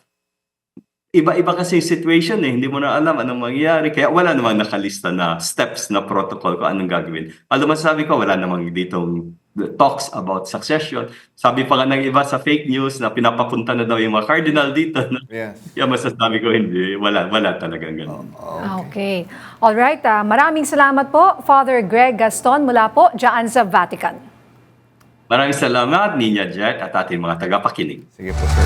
iba-iba kasi yung situation hindi mo na alam anong mangyayari. Kaya wala namang nakalista na steps na protocol kung anong gagawin. Although masasabi ko, wala namang ditong talks about succession. Sabi pa nga ng iba sa fake news na pinapapunta na daw yung mga cardinal dito. Kaya masasabi ko hindi, wala talagang ganun. Okay. Alright, maraming salamat po, Father Greg Gaston mula po dyan sa Vatican. Maraming salamat, Ninya Jet, at ating mga tagapakinig. Sige po, sir.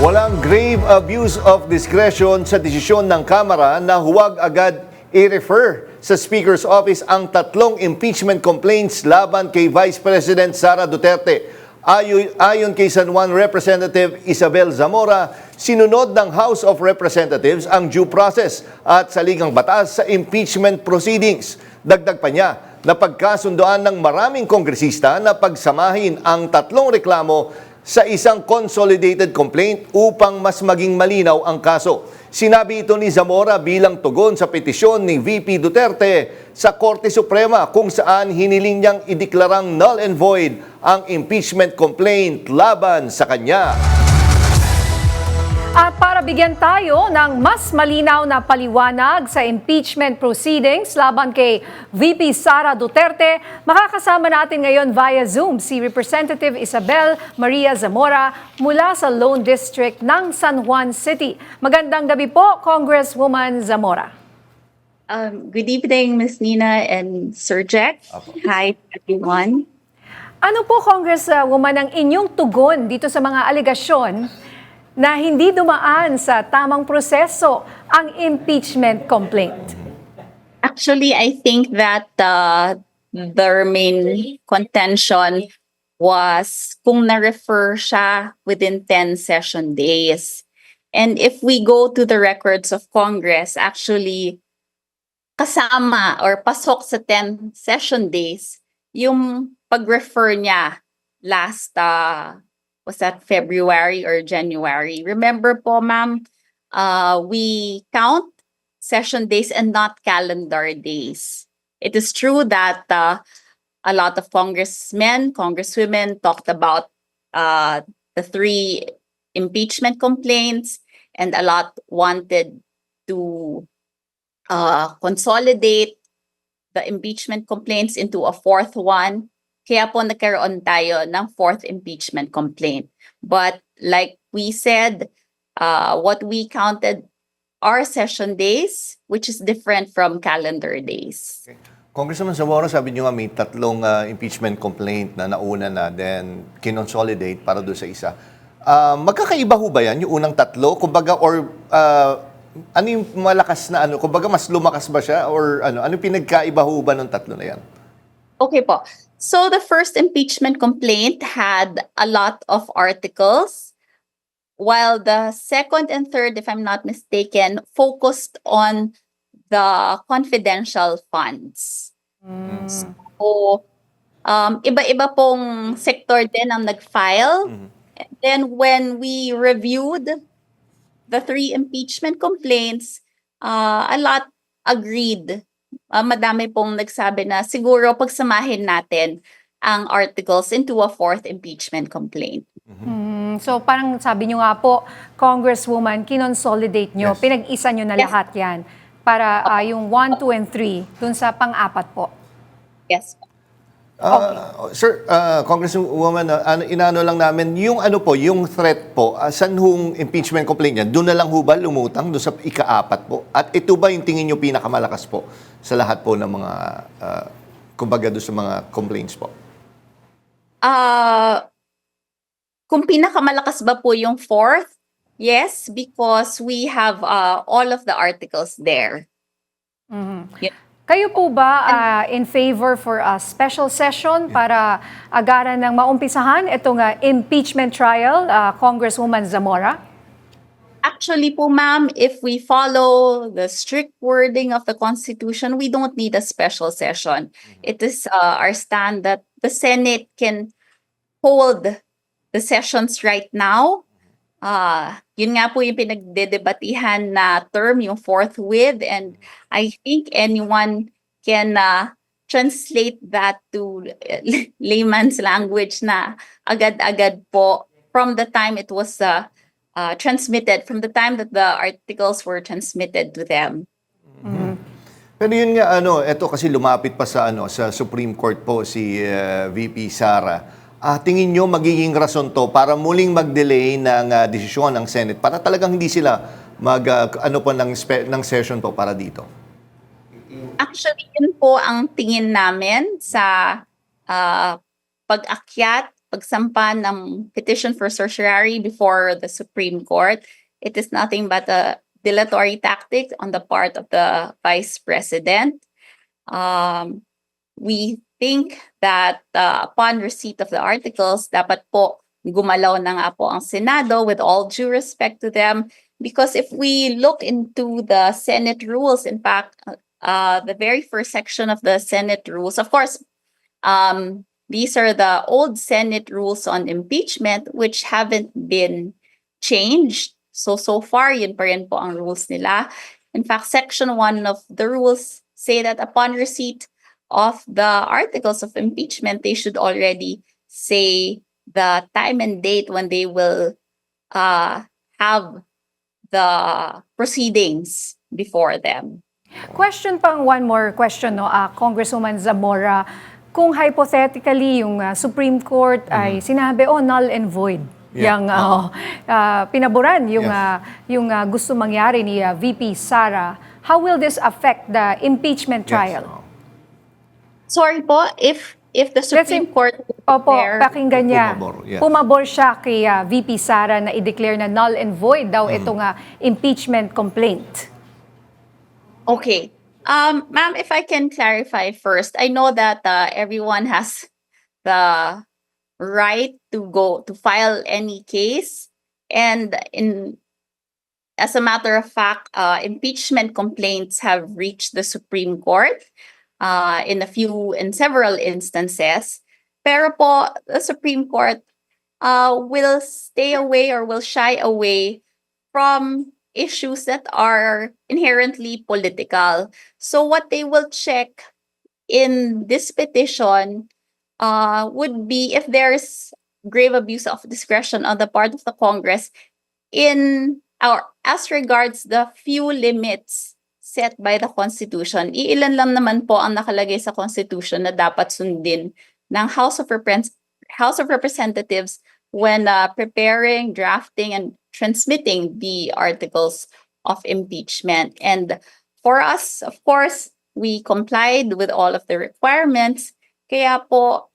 Walang grave abuse of discretion sa desisyon ng Kamara na huwag agad i-refer sa Speaker's Office ang 3 impeachment complaints laban kay Vice President Sara Duterte. Ayon kay San Juan Representative Isabel Zamora, sinunod ng House of Representatives ang due process at saligang batas sa impeachment proceedings. Dagdag pa niya na pagkasundoan ng maraming kongresista na pagsamahin ang 3 reklamo sa isang consolidated complaint upang mas maging malinaw ang kaso. Sinabi ito ni Zamora bilang tugon sa petisyon ni VP Duterte sa Korte Suprema kung saan hiniling niyang ideklarang null and void ang impeachment complaint laban sa kanya. At para bigyan tayo ng mas malinaw na paliwanag sa impeachment proceedings laban kay VP Sara Duterte, makakasama natin ngayon via Zoom si Representative Isabel Maria Zamora mula sa Lone District ng San Juan City. Magandang gabi po, Congresswoman Zamora. Good evening, Ms. Nina and Sir Jack. Hi, everyone. Ano po, Congresswoman, ang inyong tugon dito sa mga alegasyon na hindi dumaan sa tamang proseso ang impeachment complaint? Actually, I think that their main contention was kung na-refer siya within 10 session days. And if we go to the records of Congress, actually, kasama or pasok sa 10 session days, yung pag-refer niya last was that February or January? Remember po, ma'am, we count session days and not calendar days. It is true that a lot of congressmen, congresswomen talked about the 3 impeachment complaints, and a lot wanted to consolidate the impeachment complaints into a 4th one. Kaya po nagkaroon tayo ng 4th impeachment complaint. But like we said, what we counted are session days, which is different from calendar days. Okay. Congressman Zamora, sabi niyo nga may 3 impeachment complaint na nauna na, then kinonsolidate para doon sa isa. Magkakaiba ho ba yan, yung unang 3? Kumbaga, or ano yung malakas na ano? Kumbaga, mas lumakas ba siya? Or ano yung pinagkaiba ho ba ng 3 na yan? Okay po. So the first impeachment complaint had a lot of articles, while the second and third, if I'm not mistaken, focused on the confidential funds. So, iba-iba pong sector din ang nag-file. And then when we reviewed the 3 impeachment complaints, a lot agreed. Madami pong nagsabi na siguro pagsamahin natin ang articles into a 4th impeachment complaint. So parang sabi nyo nga po, Congresswoman, kinonsolidate nyo, pinag-isa nyo na lahat yan para yung 1, 2, and 3 dun sa pang-4 po. Yes. Sir, Congresswoman, inaano lang namin, yung ano po, yung threat po, saan hong impeachment complaint niya? Doon na lang ho ba lumutang doon sa ika-4 po? At ito ba yung tingin nyo pinakamalakas po sa lahat po ng mga, kumbaga doon sa mga complaints po? Kung pinakamalakas ba po yung fourth? Yes, because we have all of the articles there. Yeah. Kayo po ba in favor for a special session para agaran ng maumpisahan itong impeachment trial, Congresswoman Zamora? Actually po, ma'am, if we follow the strict wording of the Constitution, we don't need a special session. It is our stand that the Senate can hold the sessions right now. Yun nga po yung pinagdedebatihan na term, yung forthwith, and I think anyone can translate that to layman's language na agad-agad po from the time it was transmitted, from the time that the articles were transmitted to them. Pero yun nga, eto kasi lumapit pa sa Supreme Court po si VP Sara. Tingin nyo magiging rason to para muling mag-delay ng desisyon ng Senate para talagang hindi sila ng session po para dito? Actually, yun po ang tingin namin sa pagsampa ng petition for certiorari before the Supreme Court. It is nothing but a dilatory tactic on the part of the Vice President. We think that upon receipt of the articles, dapat po gumalaw na nga po ang Senado with all due respect to them. Because if we look into the Senate rules, in fact, the very first section of the Senate rules, of course, these are the old Senate rules on impeachment which haven't been changed. So far, yun pa rin po ang rules nila. In fact, Section 1 of the rules say that upon receipt of the articles of impeachment, they should already say the time and date when they will have the proceedings before them. One more question, Congresswoman Zamora. Kung hypothetically yung Supreme Court ay sinabi, null and void, yung pinaboran yung gusto mangyari ni VP Sara, how will this affect the impeachment trial? Sorry po, if the Supreme Court pakinggan niya, pumabor siya kay VP Sara na i-declare na null and void daw itong impeachment complaint. Okay. Ma'am, if I can clarify first, I know that everyone has the right to file any case, and as a matter of fact, impeachment complaints have reached the Supreme Court in several instances. Pero po, the Supreme Court will stay away or will shy away from issues that are inherently political. So what they will check in this petition would be if there's grave abuse of discretion on the part of the Congress as regards the few limits set by the Constitution. Iilan lang naman po ang nakalagay sa Constitution na dapat sundin ng House of Representatives when preparing, drafting, and transmitting the articles of impeachment. And for us, of course, we complied with all of the requirements. Kaya po,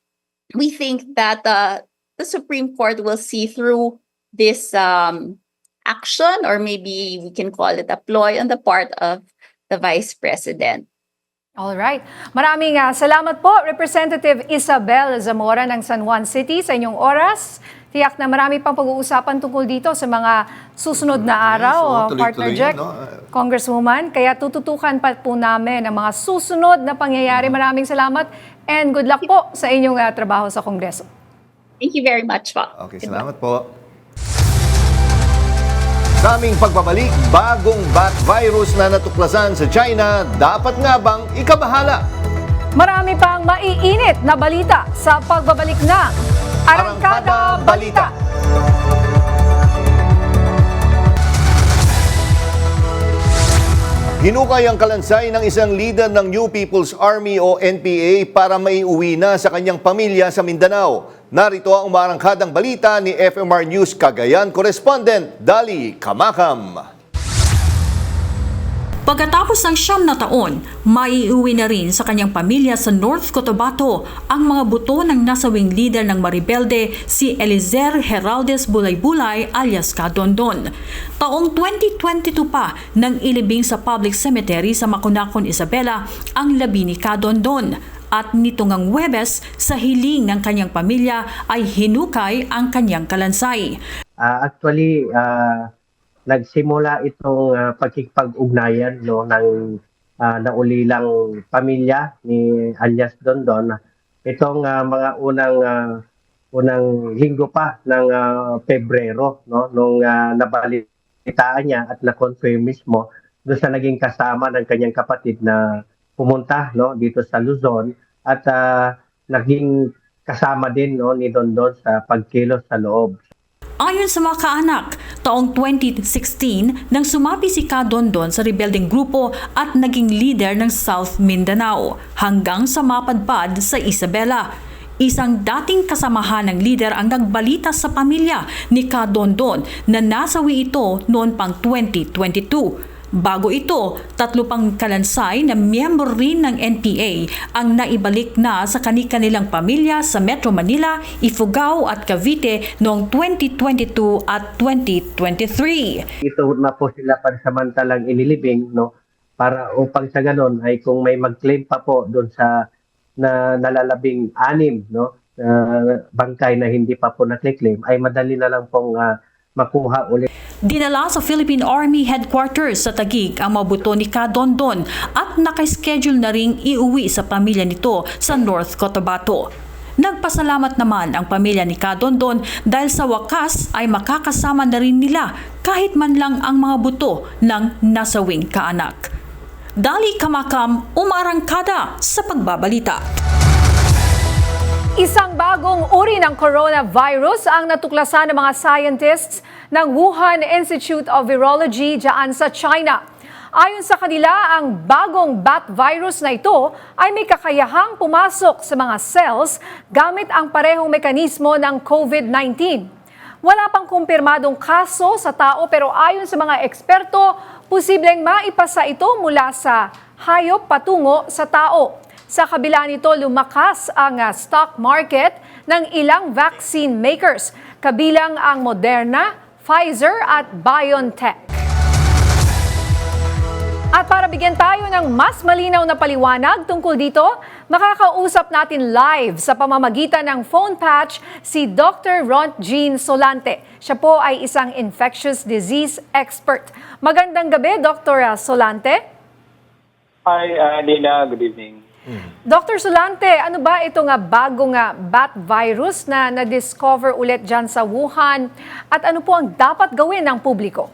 we think that the Supreme Court will see through this action, or maybe we can call it a ploy on the part of the Vice President. All right. Maraming salamat po, Representative Isabel Zamora ng San Juan City sa inyong oras. Tiyak na marami pang pag-uusapan tungkol dito sa mga susunod na araw, Partner Jack, Congresswoman. Kaya tututukan pa po namin ang mga susunod na pangyayari. Maraming salamat and good luck po sa inyong trabaho sa Kongreso. Thank you very much po. Okay, salamat po. Sa aming pagbabalik, bagong bat virus na natuklasan sa China, dapat nga bang ikabahala? Marami pang maiinit na balita sa pagbabalik ng Arangkada Balita. Hinukay ang kalansay ng isang leader ng New People's Army o NPA para maiuwi na sa kanyang pamilya sa Mindanao. Narito ang umarangkadang balita ni FMR News Cagayan correspondent Dali Kamakam. Pagkatapos ng 9 na taon, maiuwi na rin sa kanyang pamilya sa North Cotabato ang mga buto ng nasawing leader ng Maribelde, si Elizer Heraldes Bulay-Bulay alias Kadondon. Taong 2022 pa nang ilibing sa public cemetery sa Makunakon, Isabela ang labi ni Kadondon. At nito ngang Huwebes, sa hiling ng kanyang pamilya ay hinukay ang kanyang kalansay. Actually, nagsimula itong pagkikipag-ugnayan ng naulilang pamilya ni alias Dondon. Itong mga unang linggo pa ng Pebrero, nung nabalitaan niya at na-confirm mismo doon sa naging kasama ng kanyang kapatid na pumunta dito sa Luzon at naging kasama din ni Dondon sa pagkilos sa loob. Ayon sa mga kaanak, taong 2016 nang sumapi si Kadondon sa rebeldeng grupo at naging leader ng South Mindanao hanggang sa mapadpad sa Isabela. Isang dating kasamahan ng leader ang nagbalita sa pamilya ni Kadondon na nasawi ito noon pang 2022. Bago ito, 3 pang kalansay na miyembro rin ng NPA ang naibalik na sa kanilang pamilya sa Metro Manila, Ifugao at Cavite noong 2022 at 2023. Ito na po sila pansamantalang inilibing para upang sa ganon ay kung may mag-claim pa po doon sa nalalabing 6 bangkay na hindi pa po na-claim ay madali na lang pong makuha ulit. Dinala sa Philippine Army Headquarters sa Taguig ang mga buto ni Kadondon at nakaschedule na ring iuwi sa pamilya nito sa North Cotabato. Nagpasalamat naman ang pamilya ni Kadondon dahil sa wakas ay makakasama na rin nila kahit man lang ang mga buto ng nasawing kaanak. Dali Kamakam, umarangkada sa pagbabalita. Isang bagong uri ng coronavirus ang natuklasan ng mga scientists ng Wuhan Institute of Virology diyan sa China. Ayon sa kanila, ang bagong bat virus na ito ay may kakayahang pumasok sa mga cells gamit ang parehong mekanismo ng COVID-19. Wala pang kumpirmadong kaso sa tao pero ayon sa mga eksperto, posibleng maipasa ito mula sa hayop patungo sa tao. Sa kabila nito, lumakas ang stock market ng ilang vaccine makers, kabilang ang Moderna, Pfizer at BioNTech. At para bigyan tayo ng mas malinaw na paliwanag tungkol dito, makakausap natin live sa pamamagitan ng phone patch si Dr. Rontjean Solante. Siya po ay isang infectious disease expert. Magandang gabi, Dr. Solante. Hi, Nina. Good evening. Dr. Solante, ano ba itong bagong bat virus na na-discover ulit dyan sa Wuhan at ano po ang dapat gawin ng publiko?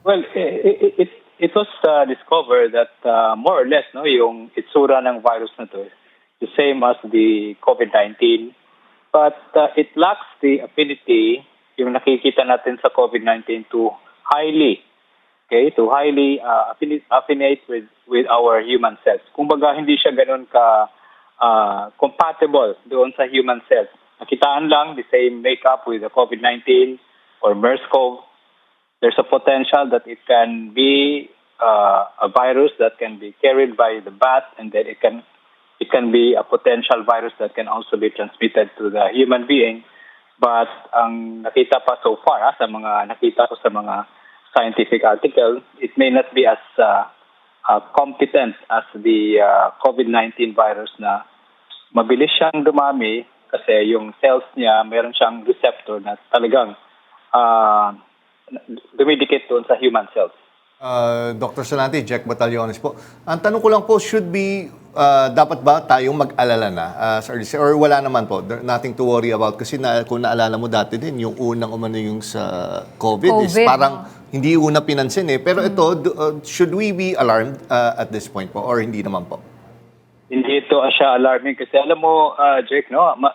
Well, it was discovered that more or less yung itsura ng virus na to the same as the COVID-19 but it lacks the affinity yung nakikita natin sa COVID-19 to highly affinate with our human cells. Kumbaga hindi siya ganoon ka compatible doon sa human cells. Nakitaan lang the same makeup with the COVID-19 or MERS-CoV. There's a potential that it can be a virus that can be carried by the bat and then it can be a potential virus that can also be transmitted to the human being. But ang nakita pa so far sa mga nakita ko sa mga scientific article, it may not be as competent as the COVID-19 virus na mabilis siyang dumami kasi yung cells niya, meron siyang receptor na talagang dumidikit doon sa human cells. Dr. Solante, Jack Batallones po. Ang tanong ko lang po, dapat ba tayong mag-alala na? Or wala naman po, nothing to worry about? Kasi kung naalala mo dati din, yung unang umano yung sa COVID is parang hindi una pinansin eh. Pero ito, should we be alarmed at this point po? Or hindi naman po? Hindi ito siya alarming kasi alam mo, Jake,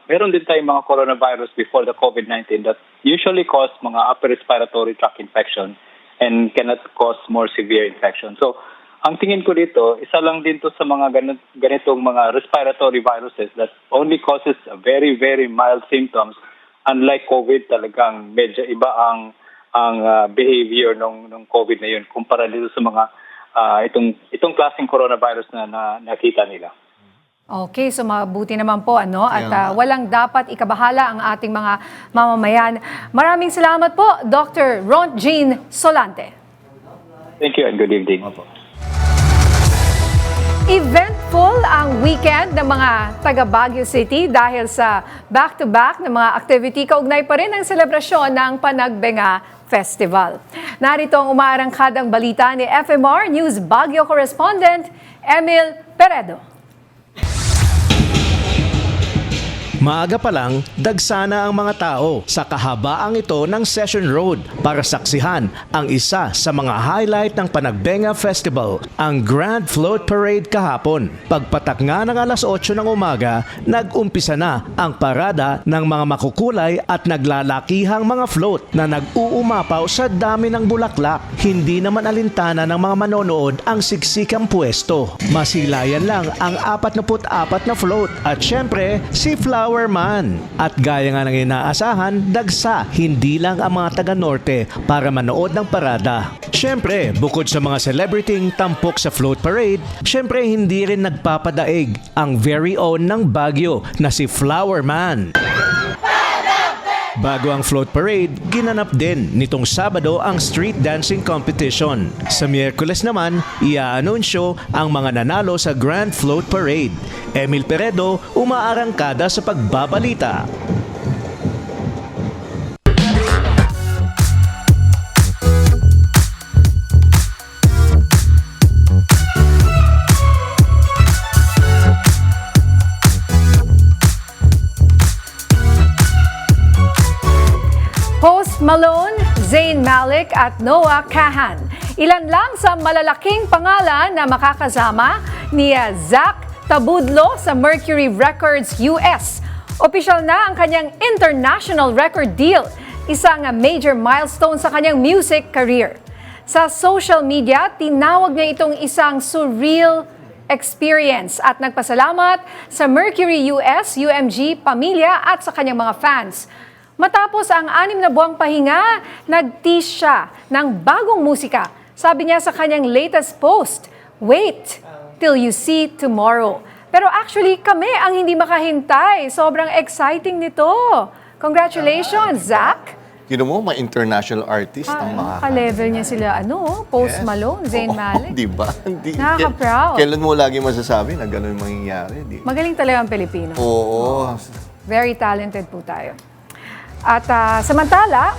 meron din tayong mga coronavirus before the COVID-19 that usually cause mga upper respiratory tract infection and cannot cause more severe infection. So, ang tingin ko dito, isa lang din to sa mga ganitong mga respiratory viruses that only causes very, very mild symptoms. Unlike COVID, talagang medyo iba ang behavior ng COVID na yun kumpara dito sa mga itong klaseng coronavirus na nakita nila. Okay, so mabuti naman po at walang dapat ikabahala ang ating mga mamamayan. Maraming salamat po, Dr. Ron Jean Solante. Thank you and good evening. Eventful ang weekend ng mga taga Baguio City dahil sa back-to-back na mga activity kaugnay pa rin ang selebrasyon ng Panagbenga Festival. Narito ang umaarangkadang balita ni FMR News Baguio correspondent Emil Peredo. Maaga pa lang, dagsana ang mga tao sa kahabaang ito ng Session Road para saksihan ang isa sa mga highlight ng Panagbenga Festival, ang Grand Float Parade kahapon. Pagpatak nga ng alas 8 ng umaga, nag-umpisa na ang parada ng mga makukulay at naglalakihang mga float na nag-uumapaw sa dami ng bulaklak. Hindi naman alintana ng mga manonood ang siksikang pwesto. Masilayan lang ang 44 na float at syempre si Flower Man. At gaya nga ng inaasahan, dagsa hindi lang ang mga taga-norte para manood ng parada. Syempre, bukod sa mga celebrity tampok sa float parade, syempre hindi rin nagpapadaig ang very own ng Baguio na si Flower Man. Bago ang float parade, ginanap din nitong Sabado ang street dancing competition. Sa Miyerkules naman, i-aanunsyo ang mga nanalo sa Grand Float Parade. Emil Peredo, umaarangkada sa pagbabalita. Post Malone, Zayn Malik at Noah Kahan. Ilan lang sa malalaking pangalan na makakasama ni Zach Tabudlo sa Mercury Records US. Opisyal na ang kanyang international record deal, isang major milestone sa kanyang music career. Sa social media, tinawag niya itong isang surreal experience at nagpasalamat sa Mercury US, UMG, pamilya at sa kanyang mga fans. Matapos ang 6 na buwang pahinga, nag-tease siya ng bagong musika. Sabi niya sa kanyang latest post, "Wait till you see tomorrow." Pero actually, kami ang hindi makahintay. Sobrang exciting nito. Congratulations, Zach. Yun mo, mga international artist ang mga... Ka-level niya sila, Post Malone, Zayn Malik. Di ba? Nakaka-proud. Kailan mo lagi masasabi na gano'n yung mangyayari? Magaling talaga ang Pilipino. Oo. Very talented po tayo. At samantala,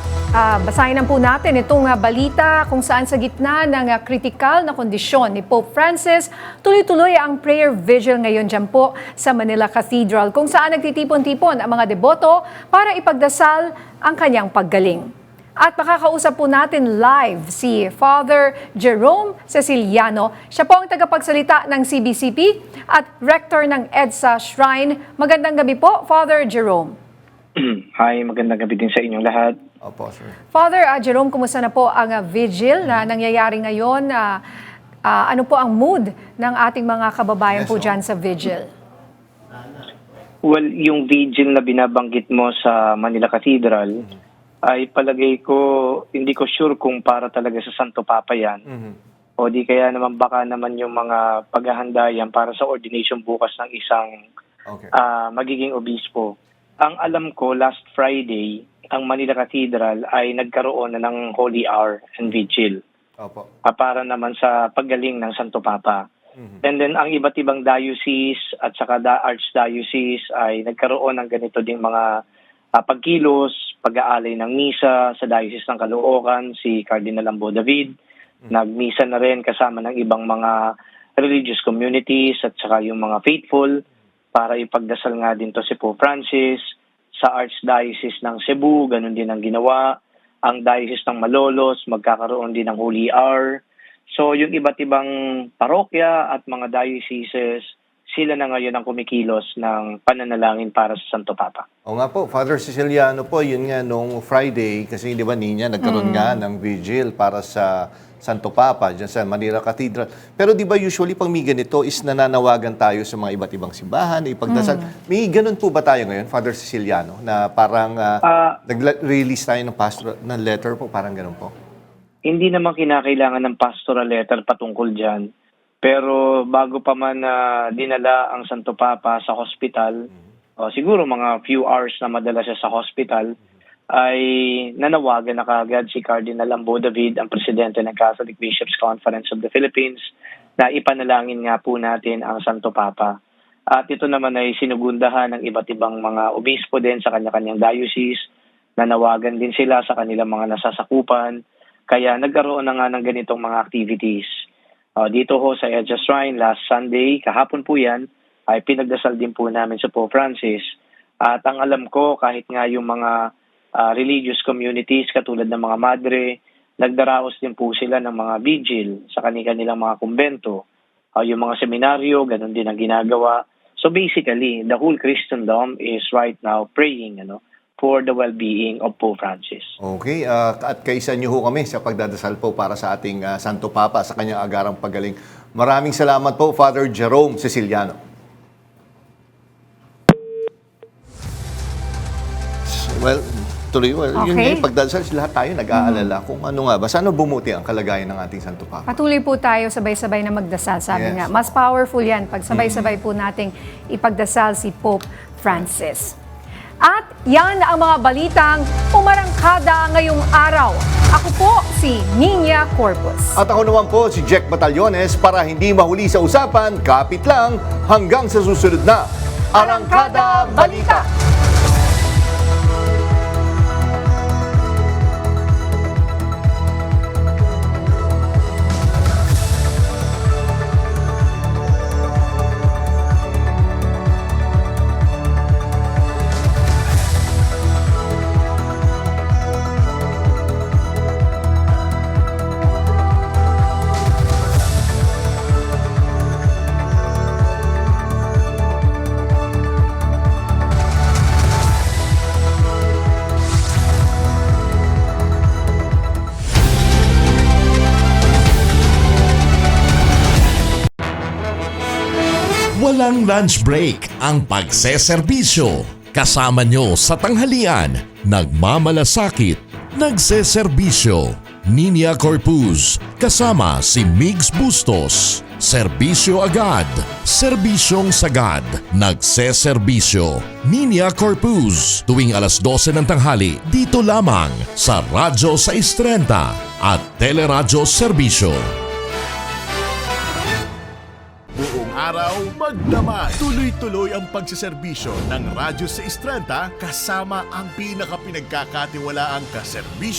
basahin na po natin itong balita kung saan sa gitna ng kritikal na kondisyon ni Pope Francis, tuloy-tuloy ang prayer vigil ngayon dyan po sa Manila Cathedral kung saan nagtitipon-tipon ang mga deboto para ipagdasal ang kanyang paggaling. At makakausap po natin live si Father Jerome Ceciliano. Siya po ang tagapagsalita ng CBCP at rector ng EDSA Shrine. Magandang gabi po, Father Jerome. Hi, magandang gabi din sa inyong lahat. Opo, sir. Father Jerome, kumusta na po ang vigil na nangyayari ngayon? Ano po ang mood ng ating mga kababayan po dyan sa vigil? Well, yung vigil na binabanggit mo sa Manila Cathedral, ay palagay ko, hindi ko sure kung para talaga sa Santo Papa yan. O di kaya naman baka naman yung mga paghahanda yan para sa ordination bukas ng isang magiging obispo. Ang alam ko, last Friday, ang Manila Cathedral ay nagkaroon na ng Holy Hour and Vigil. Para naman sa paggaling ng Santo Papa. And then, ang iba't ibang diocese at saka archdiocese ay nagkaroon ng ganito ding mga pagkilos, pag-aalay ng misa sa Diocese ng Caloocan, si Cardinal Ambo David. Nagmisa na rin kasama ng ibang mga religious communities at saka yung mga faithful, para ipagdasal nga din to si Pope Francis. Sa Archdiocese ng Cebu, ganun din ang ginawa. Ang Diocese ng Malolos, magkakaroon din ng Holy Hour. So yung iba't ibang parokya at mga dioceses, sila na ngayon ang kumikilos ng pananalangin para sa Santo Papa. O nga po, Father Ceciliano po, yun nga nung Friday, kasi di ba niya nagkaroon nga ng vigil para sa Santo Papa, dyan sa Manila Cathedral. Pero di ba usually pag may ganito is nananawagan tayo sa mga iba't ibang simbahan, ipagdasal. May ganun po ba tayo ngayon, Father Ceciliano, na parang nag-release tayo ng pastoral, ng letter po, parang ganun po? hindi naman kinakailangan ng pastoral letter patungkol dyan. Pero bago pa man dinala ang Santo Papa sa hospital, siguro mga few hours na madala siya sa hospital, ay nanawagan na kaagad si Cardinal Ambo David, ang presidente ng Catholic Bishops Conference of the Philippines, na ipanalangin nga po natin ang Santo Papa. At ito naman ay sinugundahan ng iba't ibang mga obispo din sa kanya-kanyang diocese, nanawagan din sila sa kanilang mga nasasakupan, kaya nagkaroon na nga ng ganitong mga activities. Dito ho sa Edja Shrine, last Sunday, kahapon po yan, ay pinagdasal din po namin sa Pope Francis. At ang alam ko, kahit nga yung mga religious communities katulad ng mga madre, nagdaraos din po sila ng mga vigil sa kanilang mga kumbento. Yung mga seminaryo, ganun din ang ginagawa. So basically, the whole Christendom is right now praying for the well-being of Pope Francis. Okay, at kaisa niyo ho kami sa pagdadasal po para sa ating Santo Papa sa kanyang agarang pagaling. Maraming salamat po, Father Jerome Ceciliano. Well, tuloy. Yun nga yung pagdadasal, lahat tayo nag-aalala kung ano nga ba. Sana bumuti ang kalagayan ng ating Santo Papa. Patuloy po tayo sabay-sabay na magdasal. Sabi nga, mas powerful yan pag sabay-sabay po nating ipagdasal si Pope Francis. At yan ang mga balitang umarangkada ngayong araw. Ako po si Nina Corpus. At ako naman po si Jack Batallones para hindi mahuli sa usapan, kapit lang hanggang sa susunod na Arangkada Balita. Walang lunch break ang pagseserbisyo. Kasama nyo sa tanghalian, nagmamalasakit, nagseserbisyo. Nina Corpus, kasama si Migs Bustos. Serbisyo agad, serbisyong sagad, nagseserbisyo. Nina Corpus, tuwing alas 12 ng tanghali, dito lamang sa Radyo 630 at Teleradyo Serbisyo. Buong araw magdamay. Tuloy-tuloy ang pagsiserbisyo ng Radyo 630 kasama ang pinakapinagkakatiwalaang kaserbisyo